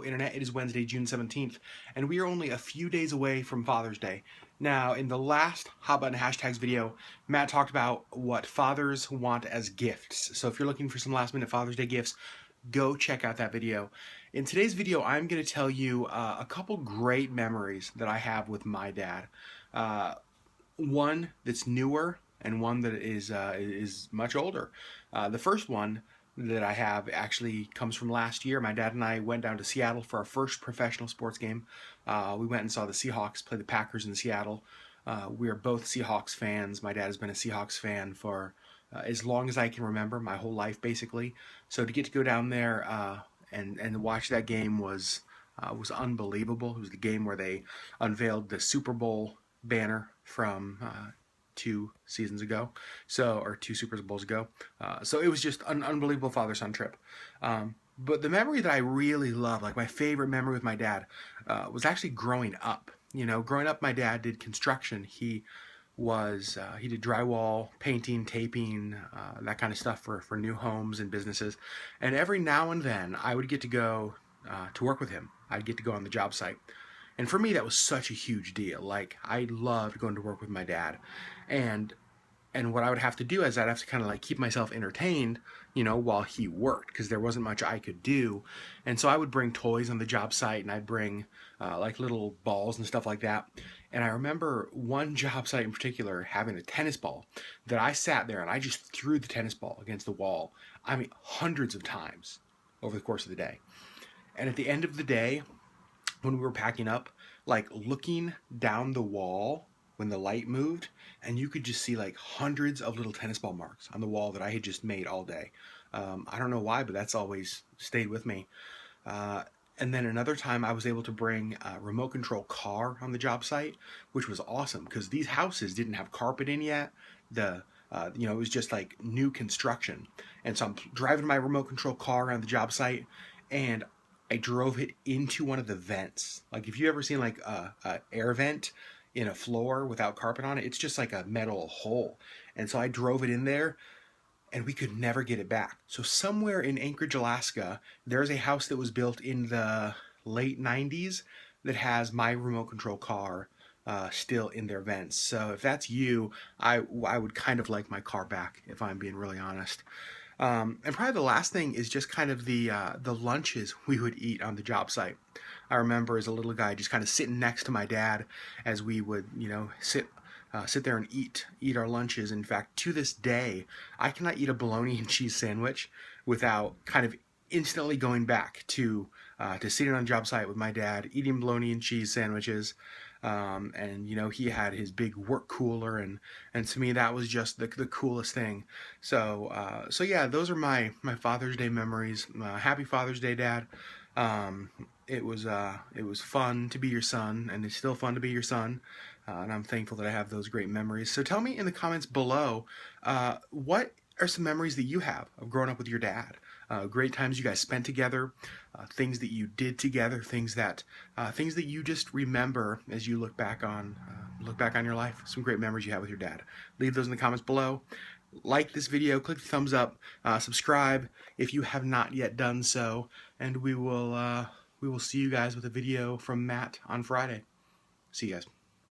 Internet. It is Wednesday, June 17th, and we are only a few days away from Father's Day. Now, in the last Hot Button Hashtags video, Matt talked about what fathers want as gifts. So if you're looking for some last minute Father's Day gifts, go check out that video. In today's video, I'm going to tell you a couple great memories that I have with my dad. One that's newer and one that is much older. The first one that I have actually comes from last year. My dad and I went down to Seattle for our first professional sports game. We went and saw the Seahawks play the Packers in Seattle. We are both Seahawks fans. My dad has been a Seahawks fan for as long as I can remember, my whole life basically. So to get to go down there and watch that game was unbelievable. It was the game where they unveiled the Super Bowl banner from 2 seasons ago, or 2 Super Bowls ago. So it was just an unbelievable father-son trip. But the memory that I really love, like my favorite memory with my dad, was actually growing up. You know, growing up, my dad did construction. He did drywall, painting, taping, that kind of stuff for new homes and businesses. And every now and then, I would get to go to work with him. I'd get to go on the job site. And for me, that was such a huge deal. Like, I loved going to work with my dad. And what I would have to do is I'd have to kind of like keep myself entertained, you know, while he worked, because there wasn't much I could do. And so I would bring toys on the job site, and I'd bring like little balls and stuff like that. And I remember one job site in particular having a tennis ball that I sat there and I just threw the tennis ball against the wall. I mean, hundreds of times over the course of the day. And at the end of the day, when we were packing up, like looking down the wall when the light moved, and you could just see like hundreds of little tennis ball marks on the wall that I had just made all day. I don't know why, but that's always stayed with me. And then another time I was able to bring a remote control car on the job site, which was awesome because these houses didn't have carpet in yet. It was just like new construction. And so I'm driving my remote control car around the job site, and I drove it into one of the vents. Like if you ever seen like a air vent in a floor without carpet on it, it's just like a metal hole. And so I drove it in there, and we could never get it back. So somewhere in Anchorage, Alaska, there's a house that was built in the late 90s that has my remote control car still in their vents. So if that's you, I would kind of like my car back, if I'm being really honest. And probably the last thing is just kind of the lunches we would eat on the job site. I remember as a little guy just kind of sitting next to my dad as we would, sit there and eat our lunches. In fact, to this day, I cannot eat a bologna and cheese sandwich without kind of instantly going back to sitting on a job site with my dad, eating bologna and cheese sandwiches. He had his big work cooler, and to me that was just the coolest thing. So yeah, those are my Father's Day memories. Happy Father's Day, Dad. It was fun to be your son, and it's still fun to be your son. And I'm thankful that I have those great memories. So tell me in the comments below, what are some memories that you have of growing up with your dad? Great times you guys spent together, things that you did together, things that you just remember as you look back on your life. Some great memories you have with your dad. Leave those in the comments below. Like this video, click the thumbs up, subscribe if you have not yet done so, and we will see you guys with a video from Matt on Friday. See you guys.